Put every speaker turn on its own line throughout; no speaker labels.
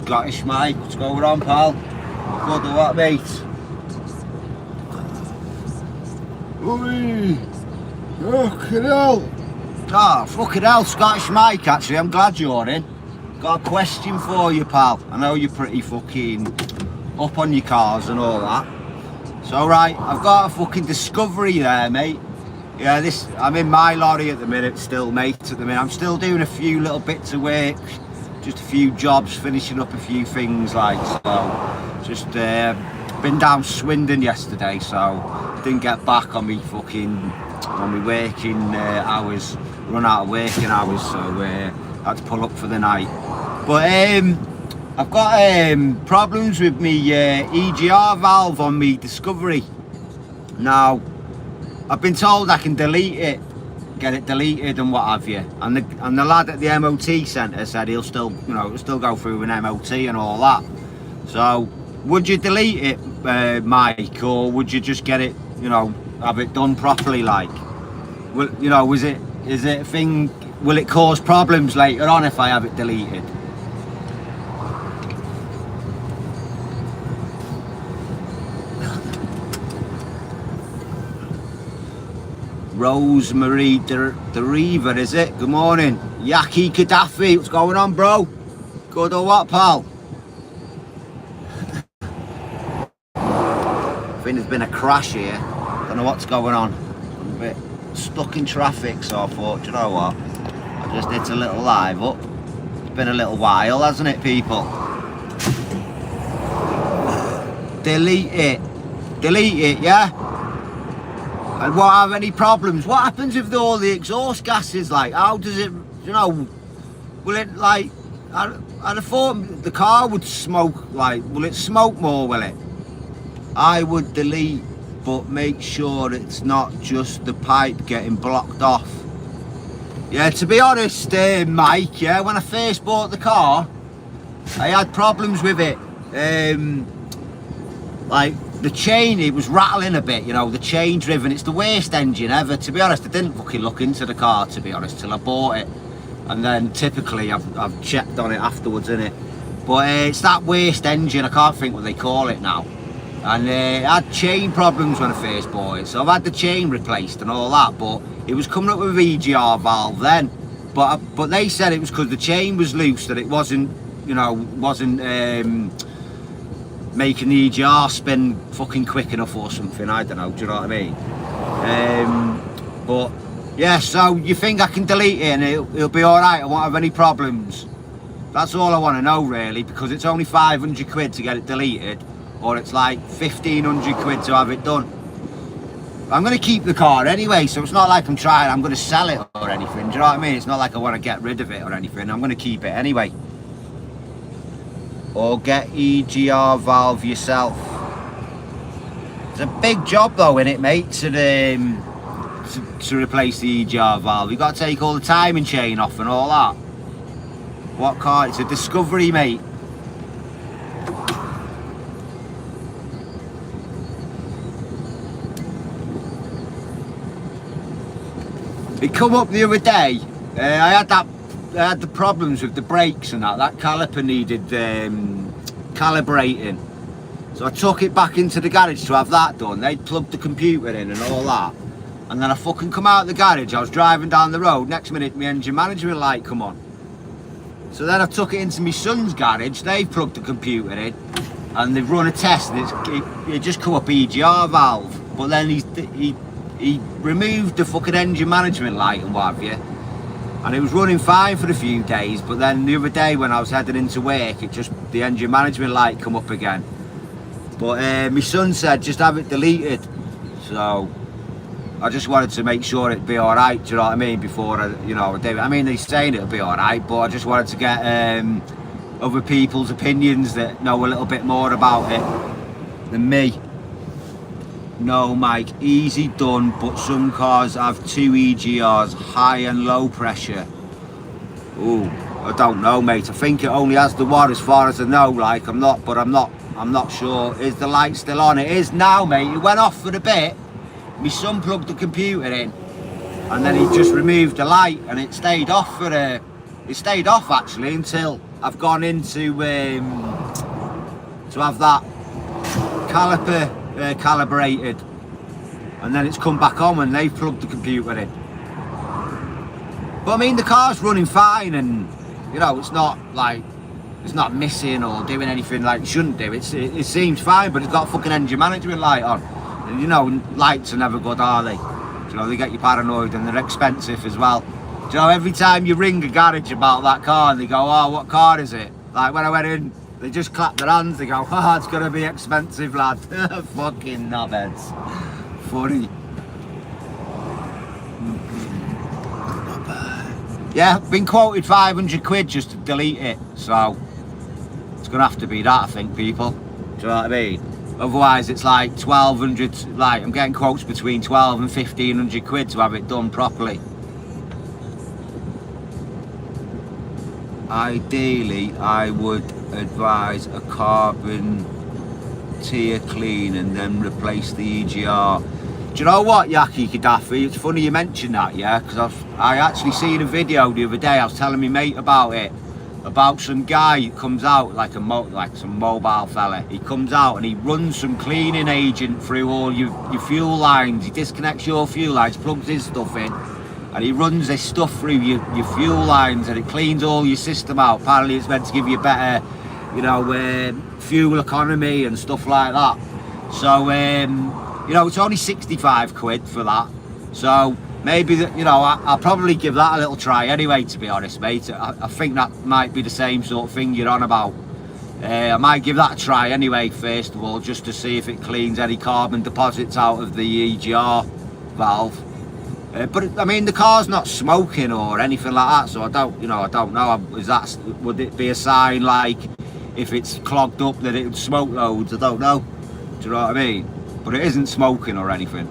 Scottish Mike, what's going on, pal? Good or what, mate?
Oi! Fucking hell!
Ah, fucking hell, Scottish Mike, actually, I'm glad you're in. Got a question for you, pal. I know you're pretty fucking up on your cars and all that. So, right, I've got a fucking Discovery there, mate. Yeah, I'm in my lorry at the minute still, mate, at the minute. I'm still doing a few little bits of work. Just a few jobs, finishing up a few things, like, so just been down Swindon yesterday, so didn't get back on me fucking working hours, run out of working hours, so had to pull up for the night. But I've got problems with me EGR valve on me Discovery. Now I've been told I can delete it, get it deleted and what have you, and the lad at the MOT centre said he'll still, you know, it'll still go through an MOT and all that. So would you delete it, Mike, or would you just get it, you know, have it done properly, like? Will, you know, is it a thing, will it cause problems later on if I have it deleted? Rosemary Deriva, is it? Good morning. Yaki Gaddafi, what's going on, bro? Good or what, pal? I think there's been a crash here. Don't know what's going on. I'm a bit stuck in traffic, so I thought, you know what? I just hit a little live up. It's been a little while, hasn't it, people? Delete it. Delete it, yeah? And won't have any problems. What happens if all the exhaust gases, like, how does it, you know, will it, like, I'd have thought the car would smoke, like, will it smoke more, will it? I would delete, but make sure it's not just the pipe getting blocked off. Yeah, to be honest, Mike, yeah, when I first bought the car, I had problems with it. Like, the chain, it was rattling a bit, you know, the chain driven. It's the worst engine ever, to be honest. I didn't fucking look into the car, to be honest, till I bought it. And then typically I've checked on it afterwards, innit? But it's that worst engine, I can't think what they call it now. And it had chain problems when I first bought it, so I've had the chain replaced and all that, but it was coming up with an EGR valve then. But they said it was because the chain was loose, that it wasn't, you know, making the EGR spin fucking quick enough or something, I don't know, do you know what I mean? But yeah, so you think I can delete it and it'll be alright, I won't have any problems? That's all I want to know, really, because it's only 500 quid to get it deleted, or it's like 1,500 quid to have it done. I'm going to keep the car anyway, so it's not like I'm going to sell it or anything, do you know what I mean? It's not like I want to get rid of it or anything, I'm going to keep it anyway. Or get EGR valve yourself. It's a big job though, innit, mate, to replace the EGR valve. You've got to take all the timing chain off and all that. What car? It's a Discovery, mate. It come up the other day. I had the problems with the brakes and that. That caliper needed calibrating. So I took it back into the garage to have that done. They'd plugged the computer in and all that. And then I fucking come out of the garage. I was driving down the road. Next minute, my engine management light come on. So then I took it into my son's garage. They plugged the computer in, and they've run a test. And it just come up EGR valve. But then he removed the fucking engine management light and what have you. And it was running fine for a few days. But then the other day when I was heading into work, the engine management light come up again. But my son said just have it deleted. So I just wanted to make sure it'd be alright, do you know what I mean, before I do it. I mean, they're saying it'll be alright, but I just wanted to get other people's opinions that know a little bit more about it than me. No, Mike, easy done, but some cars have 2 EGRs, high and low pressure. Ooh, I don't know, mate. I think it only has the one as far as I know, like, I'm not sure. Is the light still on? It is now, mate. It went off for a bit. My son plugged the computer in, and then he just removed the light, and it stayed off it stayed off actually until I've gone into to have that caliper calibrated, and then it's come back on when they've plugged the computer in. But I mean, the car's running fine, and it's not missing or doing anything like it shouldn't do. It seems fine, but it's got a fucking engine management light on. And lights are never good, are they? They get you paranoid, and they're expensive as well. Every time you ring a garage about that car and they go, oh, what car is it? Like when I went in, they just clap their hands, they go, oh, it's gonna be expensive, lad. Fucking knobheads. Funny. Yeah, been quoted 500 quid just to delete it, so it's gonna have to be that, I think, people. Do you know what I mean? Otherwise it's like 1200, like I'm getting quotes between 12 and 1500 quid to have it done properly. Ideally, I would advise a carbon tear clean and then replace the EGR. Do you know what, Yaki Gaddafi? It's funny you mentioned that, yeah, because I actually seen a video the other day. I was telling my mate about it, about some guy who comes out like some mobile fella. He comes out and he runs some cleaning agent through all your fuel lines. He disconnects your fuel lines, plugs his stuff in, and he runs this stuff through your fuel lines, and it cleans all your system out. Apparently it's meant to give you better, fuel economy and stuff like that. So it's only 65 quid for that. So maybe I'll probably give that a little try anyway, to be honest, mate. I think that might be the same sort of thing you're on about. I might give that a try anyway, first of all, just to see if it cleans any carbon deposits out of the EGR valve. But I mean, the car's not smoking or anything like that, so I don't know. Would it be a sign like if it's clogged up that it would smoke loads? I don't know. Do you know what I mean? But it isn't smoking or anything.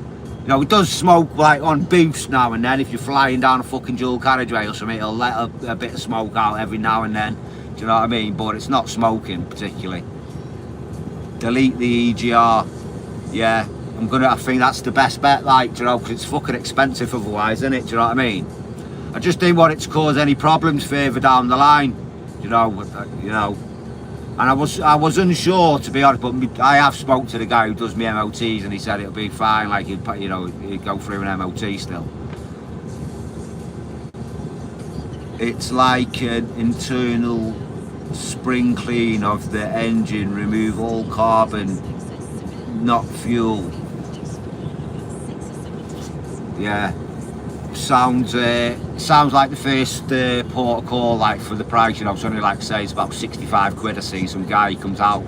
It does smoke like on boost now and then. If you're flying down a fucking dual carriageway or something, it'll let a bit of smoke out every now and then. Do you know what I mean? But it's not smoking particularly. Delete the EGR. Yeah, I think that's the best bet, because it's fucking expensive otherwise, isn't it? Do you know what I mean? I just didn't want it to cause any problems further down the line. And I was unsure, to be honest, but I have spoke to the guy who does my MOTs, and he said it'll be fine, like he'd go through an MOT still. It's like an internal spring clean of the engine, remove all carbon, not fuel. Yeah, sounds like the first port of call, like for the price, it's only like say it's about 65 quid. I see some guy comes out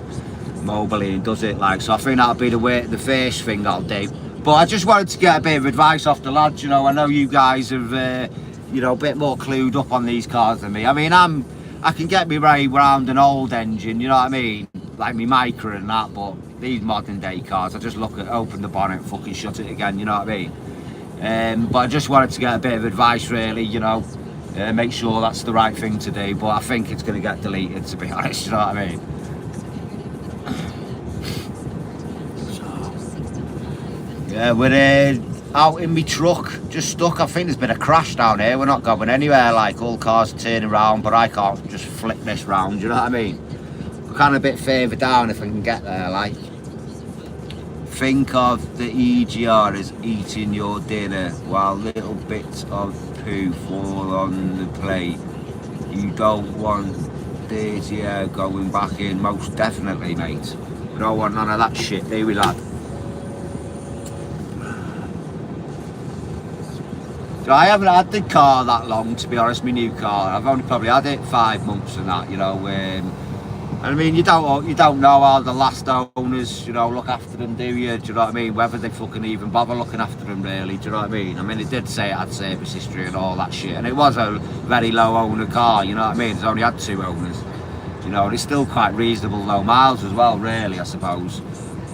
mobily and does it, so I think that'll be the first thing I'll do. But I just wanted to get a bit of advice off the lads. I know you guys have a bit more clued up on these cars than me. I mean, I can get me way round an old engine, you know what I mean, like me Micra and that, but these modern day cars, I just open the bonnet and fucking shut it again, you know what I mean. But I just wanted to get a bit of advice, really, you know, make sure that's the right thing to do. But I think it's going to get deleted, to be honest, you know what I mean? Yeah, we're out in my truck, just stuck. I think there's been a crash down here. We're not going anywhere, like all cars are turning around, but I can't just flick this round, you know what I mean? We're kind of a bit further down if I can get there, like. Think of the EGR as eating your dinner while little bits of poo fall on the plate. You don't want dirty air going back in, most definitely, mate. We don't want none of that shit, do we, lad? So I haven't had the car that long, to be honest, my new car. I've only probably had it 5 months and that, you know. I mean, you don't know how the last owners, you know, look after them, do you? Do you know what I mean? Whether they fucking even bother looking after them, really. Do you know what I mean? I mean, it did say it had service history and all that shit, and it was a very low owner car. You know what I mean? It's only had 2 owners. You know, and it's still quite reasonable low miles as well, really, I suppose.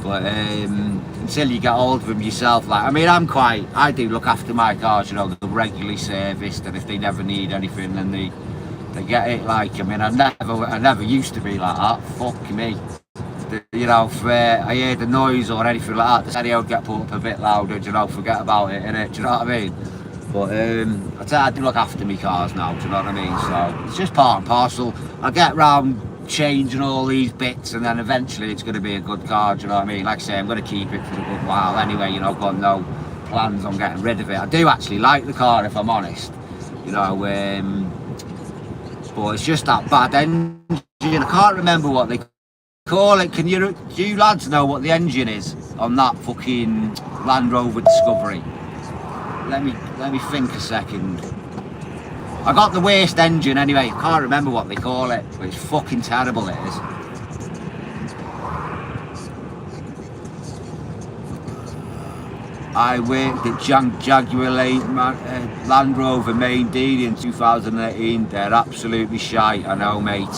But until you get hold of them yourself, like, I mean, I do look after my cars. You know, they're regularly serviced, and if they never need anything, then they get it. Like, I mean, I never used to be like that. Fuck me. You know, if I heard the noise or anything like that, the stereo would get put up a bit louder, you know, forget about it, innit? Do you know what I mean? But I do look after my cars now, do you know what I mean? So it's just part and parcel. I get round changing all these bits, and then eventually it's going to be a good car, do you know what I mean? Like I say, I'm going to keep it for a good while anyway, you know. I've got no plans on getting rid of it. I do actually like the car, if I'm honest, you know. But it's just that bad engine. I can't remember what they call it. Do you lads know what the engine is on that fucking Land Rover Discovery? Let me think a second. I got the worst engine anyway. I can't remember what they call it, but it's fucking terrible, it is. I worked at Jaguar Land Rover main dealer in 2018. They're absolutely shite, I know, mate.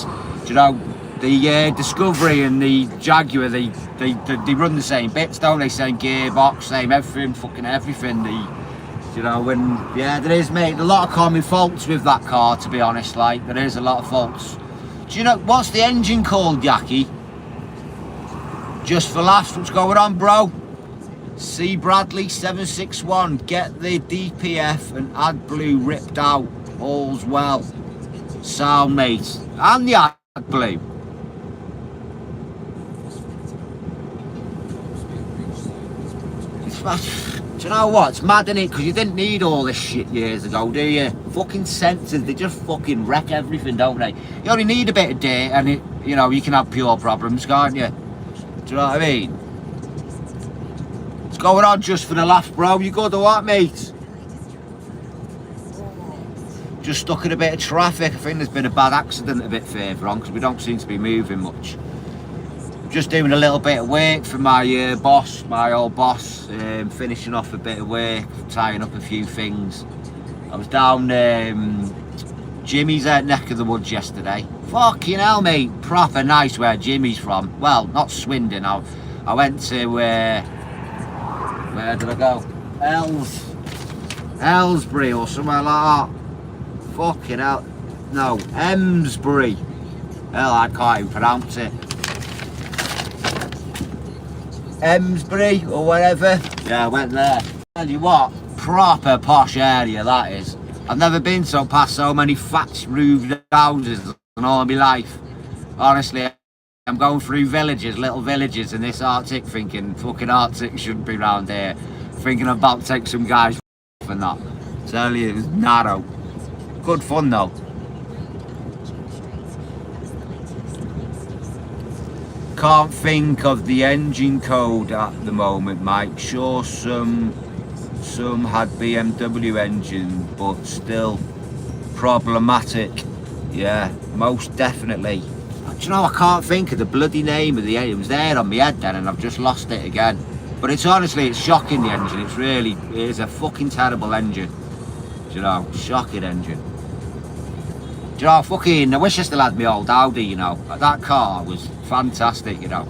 Do you know, the Discovery and the Jaguar, they run the same bits, don't they? Same gearbox, same everything, fucking everything. You know, and yeah, there is, mate, a lot of common faults with that car, to be honest. Like, there is a lot of faults. Do you know what's the engine called, Jackie? Just for laughs, what's going on, bro? C Bradley 761, get the DPF and AdBlue ripped out. All's well. Sound, mate. And the AdBlue. Do you know what? It's mad, isn't it? Because you didn't need all this shit years ago, do you? Fucking sensors, they just fucking wreck everything, don't they? You only need a bit of dirt and it, you know, you can have pure problems, can't you? Do you know what I mean? What's going on just for the laugh, bro? You good or what, mate? Just stuck in a bit of traffic. I think there's been a bad accident a bit further on because we don't seem to be moving much. Just doing a little bit of work for my boss, my old boss, finishing off a bit of work, tying up a few things. I was down Jimmy's neck of the woods yesterday. Fucking hell, mate, proper nice where Jimmy's from. Well, not Swindon. I went to, where did I go? Aylesbury or somewhere like that. Fucking hell. No, Emsbury. Hell, I can't even pronounce it. Emsbury or whatever. Yeah, I went there. Tell you what, proper posh area that is. I've never been past so many thatched roofed houses in all my life. Honestly, I'm going through villages, little villages in this Arctic, thinking fucking Arctic shouldn't be round here. Thinking I'm about to take some guys and that. Tell you, it was narrow. Good fun though. Can't think of the engine code at the moment, Mike. Sure, some had BMW engine, but still problematic. Yeah, most definitely. Do you know, I can't think of the bloody name of the engine. It was there on my head then, and I've just lost it again. But it's honestly, it's shocking, the engine. It is a fucking terrible engine. Do you know, shocking engine. Do you know, I wish I still had my old Audi, you know. That car was fantastic, you know.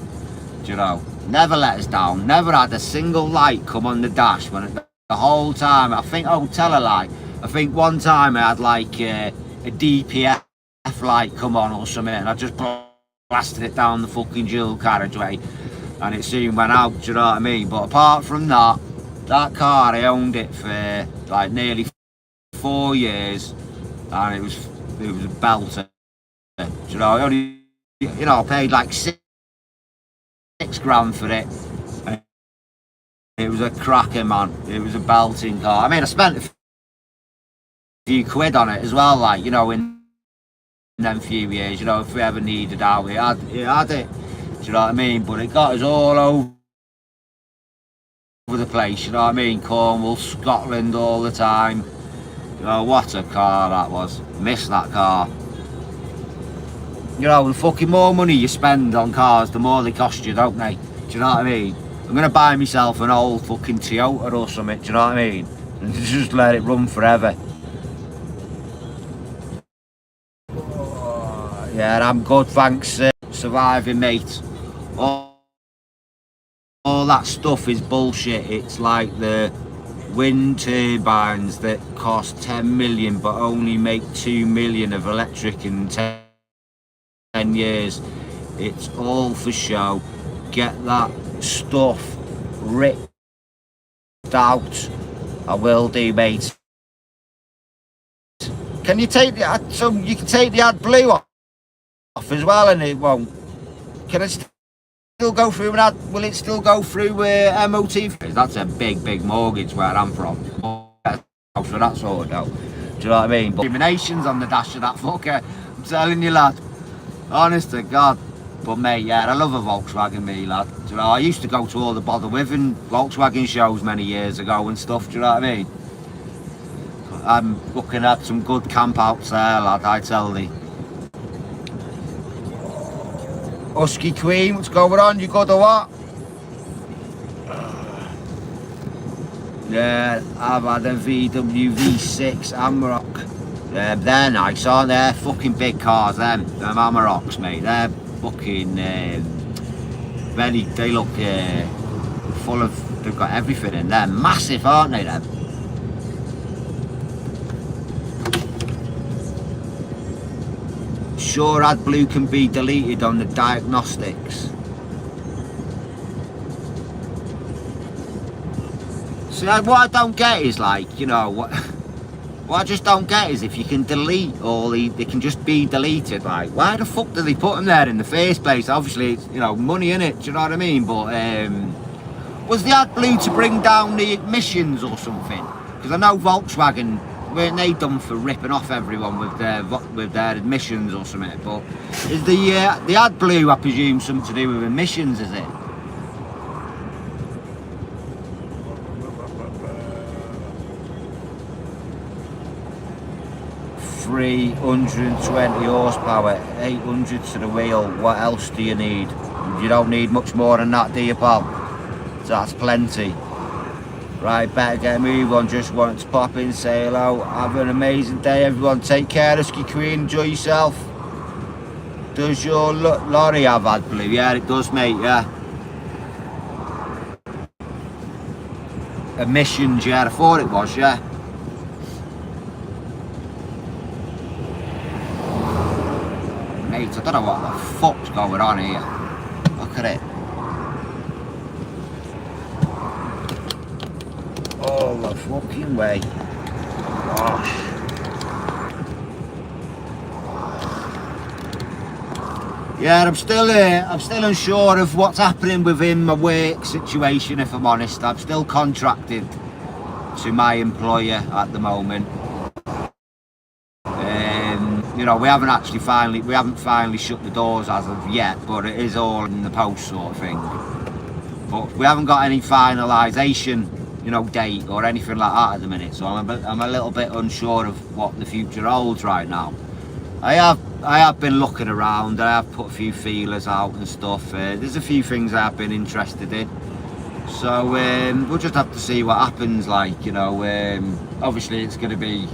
Do you know, never let us down. Never had a single light come on the dash when whole time. I think, oh, tell a lie. I think one time I had like a DPF light come on or something, and I just blasted it down the fucking dual carriageway, and it soon went out. Do you know what I mean? But apart from that, that car, I owned it for like nearly 4 years, and it was a belter. Do you know? I only, you know, I paid like six grand for it. It was a cracker, man. It was a belting car. I mean, I spent a few quid on it as well, like, you know, in them few years, you know, if we ever needed out, we had it. Do you know what I mean? But it got us all over the place, you know what I mean? Cornwall, Scotland all the time. You know, what a car that was. Miss that car. You know, the fucking more money you spend on cars, the more they cost you, don't they? Do you know what I mean? I'm gonna buy myself an old fucking Toyota or something, do you know what I mean? And just let it run forever. Yeah, I'm good, thanks. Surviving, mate. All that stuff is bullshit. It's like the wind turbines that cost 10 million but only make 2 million of electric in 10 years. It's all for show. Get that stuff ripped out. I will do, mate. Can you take the so you can take the AdBlue off as well, and it won't? Can it still go through an ad? Will it still go through MOT? That's a big mortgage where I'm from. So that's sorted out. Do you know what I mean? But discriminations on the dash of that fucker. I'm telling you, lad. Honest to God. But mate, yeah, I love a Volkswagen, me, lad. Do you know, I used to go to all the Bother Withing Volkswagen shows many years ago and stuff, do you know what I mean? I'm looking at some good camp outs there, lad, I tell thee. Husky Queen, what's going on? You good or what? Yeah, I've had a VW V6 Amarok. They're nice, aren't they? They're fucking big cars, them Amaroks, mate. They're fucking very, they look full of, they've got everything in there. Massive, aren't they, them? Sure, AdBlue can be deleted on the diagnostics. See, what I don't get is, like, you know, what I just don't get is if you can delete all they can just be deleted. Like, why the fuck do they put them there in the first place? Obviously, it's, you know, money in it, do you know what I mean? But was the AdBlue to bring down the emissions or something? Because I know Volkswagen, weren't they done for ripping off everyone with their emissions or something? But is the AdBlue, I presume, something to do with emissions, is it? $320 horsepower, 800 to the wheel. What else do you need? You don't need much more than that, do you, pal? So that's plenty. Right, better get a move on. Just wanted to pop in, say hello. Have an amazing day, everyone. Take care, Husky Queen. Enjoy yourself. Does your lorry have AdBlue? Yeah, it does, mate, yeah. Emissions, yeah, I thought it was, yeah. Mate, I don't know what the fuck's going on here. Look at it. All the fucking way. Gosh. Yeah, I'm still unsure of what's happening within my work situation, if I'm honest. I'm still contracted to my employer at the moment. You know, we haven't finally shut the doors as of yet, but it is all in the post sort of thing. But we haven't got any finalisation, you know, date or anything like that at the minute, so I'm a little bit unsure of what the future holds right now. I have been looking around. I have put a few feelers out and stuff. There's a few things I have been interested in, so we'll just have to see what happens. Like, you know, obviously it's going to be.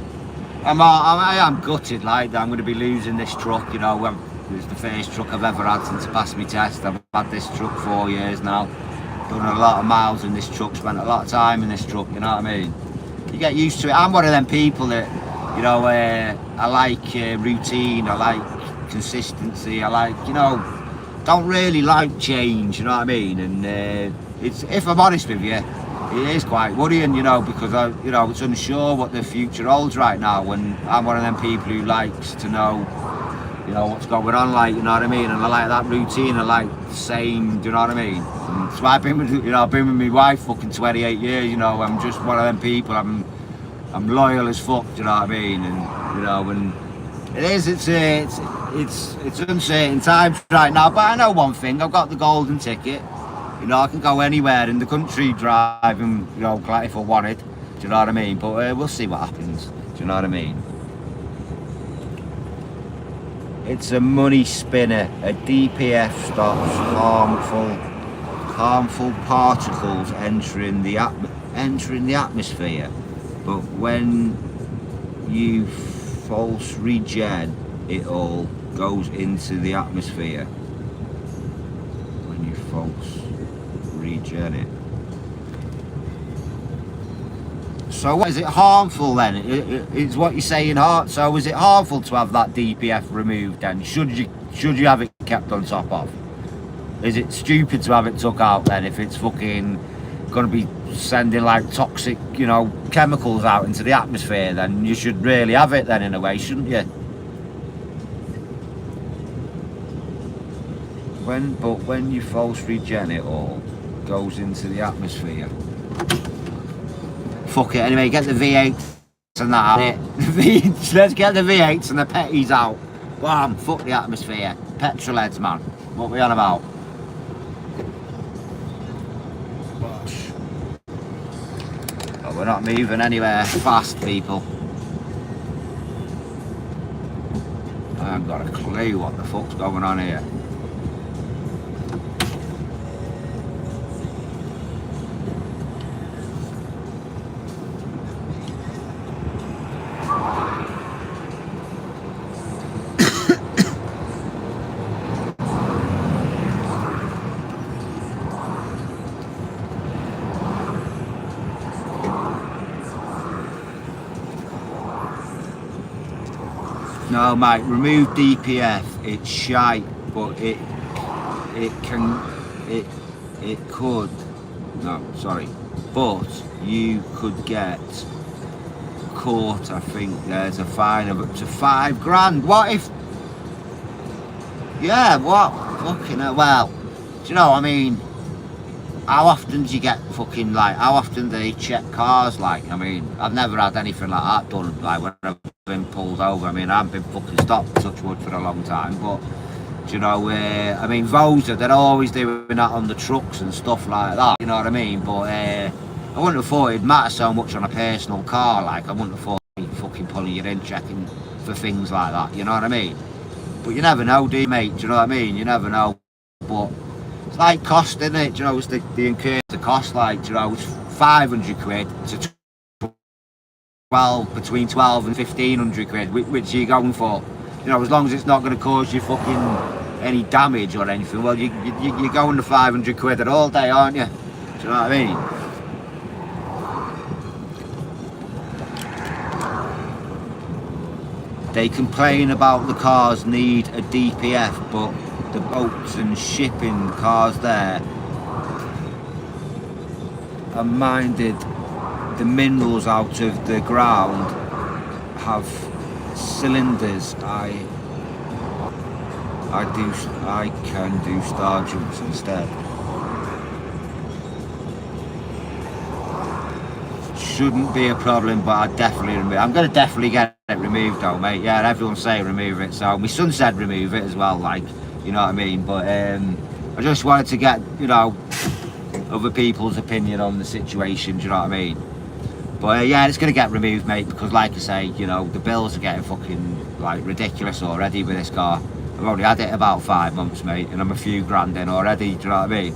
I am gutted, like, I'm going to be losing this truck. You know, it's the first truck I've ever had since I passed my test. I've had this truck 4 years now. done a lot of miles in this truck, spent a lot of time in this truck, you know what I mean? You get used to it. I'm one of them people that, you know, I like routine, I like consistency, I like, you know, don't really like change, you know what I mean? And it's, if I'm honest with you, it is quite worrying, you know, because I, you know, it's unsure what the future holds right now, when I'm one of them people who likes to know, you know, what's going on, like, you know what I mean? And I like that routine, I like the same, do you know what I mean? And so I've been with, you know, I've been with my wife fucking 28 years, you know, I'm just one of them people, I'm loyal as fuck, do you know what I mean? And, you know, and it's uncertain times right now, but I know one thing, I've got the golden ticket. You know, I can go anywhere in the country driving, you know, like if I wanted, do you know what I mean? But we'll see what happens, do you know what I mean? It's a money spinner. A DPF stops harmful particles entering the atmosphere. But when you false regen, it all goes into the atmosphere. When you false regen it. So is it harmful then? It's what you're saying, so is it harmful to have that DPF removed then? Should you have it kept on top of? Is it stupid to have it took out then, if it's fucking gonna be sending like toxic, you know, chemicals out into the atmosphere? Then you should really have it then, in a way, shouldn't you? When you false regen, it all goes into the atmosphere. Fuck it, anyway, get the V8s and that out it. Let's get the V8s and the petties out. Bam, fuck the atmosphere. Petrol heads, man. What are we on about? But we're not moving anywhere fast, people. I haven't got a clue what the fuck's going on here. No, mate, remove DPF. It's shite, but it could. No, sorry, but you could get caught. I think there's a fine of up to £5 grand. What if? Yeah, what? Fucking hell. Well, do you know? I mean, how often do you get fucking, like, how often do they check cars? Like, I mean, I've never had anything like that done, like when I've been pulled over. I mean, I haven't been fucking stopped, touch wood, for a long time, but, do you know, I mean, Vosa, they're always doing that on the trucks and stuff like that, you know what I mean? But I wouldn't have thought it'd matter so much on a personal car. Like, I wouldn't have thought you'd fucking pulling you in, checking for things like that, you know what I mean? But you never know, do you, mate? Do you know what I mean? You never know. But it's like cost, isn't it? Do you know, it's the incurred cost, like, do you know, it's 500 quid to 12, between 12 and 1500 quid, which are you going for? You know, as long as it's not going to cause you fucking any damage or anything, well, you're going to 500 quid at all day, aren't you? Do you know what I mean? They complain about the cars need a DPF, but the boats and shipping cars there are minded the minerals out of the ground have cylinders. I can do star jumps instead. Shouldn't be a problem, but I'm gonna definitely get it removed though, mate. Yeah, everyone's saying remove it, so my son said remove it as well, like, you know what I mean? But I just wanted to get, you know, other people's opinion on the situation, do you know what I mean? But yeah, it's gonna get removed, mate, because like I say, you know, the bills are getting fucking like ridiculous already with this car. I've only had it about 5 months, mate, and I'm a few grand in already, do you know what I mean?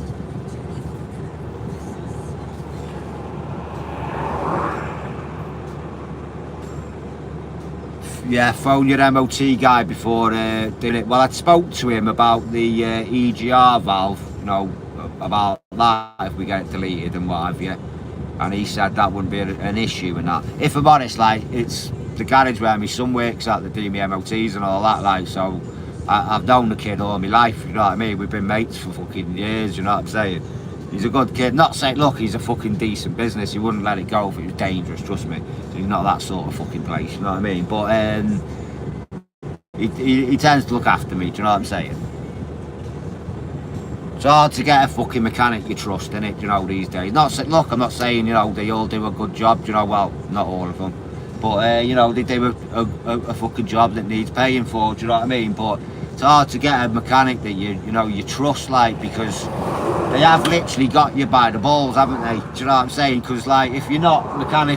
Yeah, phone your MOT guy before doing it. Well, I spoke to him about the EGR valve, you know, about that if we get it deleted and what have you. And he said that wouldn't be an issue and that. If I'm honest, like, it's the garage where my son works at, they do me MOTs and all that, like, so I've known the kid all my life, you know what I mean? We've been mates for fucking years, you know what I'm saying? He's a good kid. Not saying, look, he's a fucking decent business. He wouldn't let it go if it was dangerous, trust me. He's not that sort of fucking place, you know what I mean? But he tends to look after me, do you know what I'm saying? It's hard to get a fucking mechanic you trust in it, you know, these days. Look, I'm not saying, you know, they all do a good job, you know, well, not all of them. But, you know, they do a fucking job that needs paying for, do you know what I mean? But it's hard to get a mechanic that you trust, like, because they have literally got you by the balls, haven't they? Do you know what I'm saying? Because, like, if you're not mechanic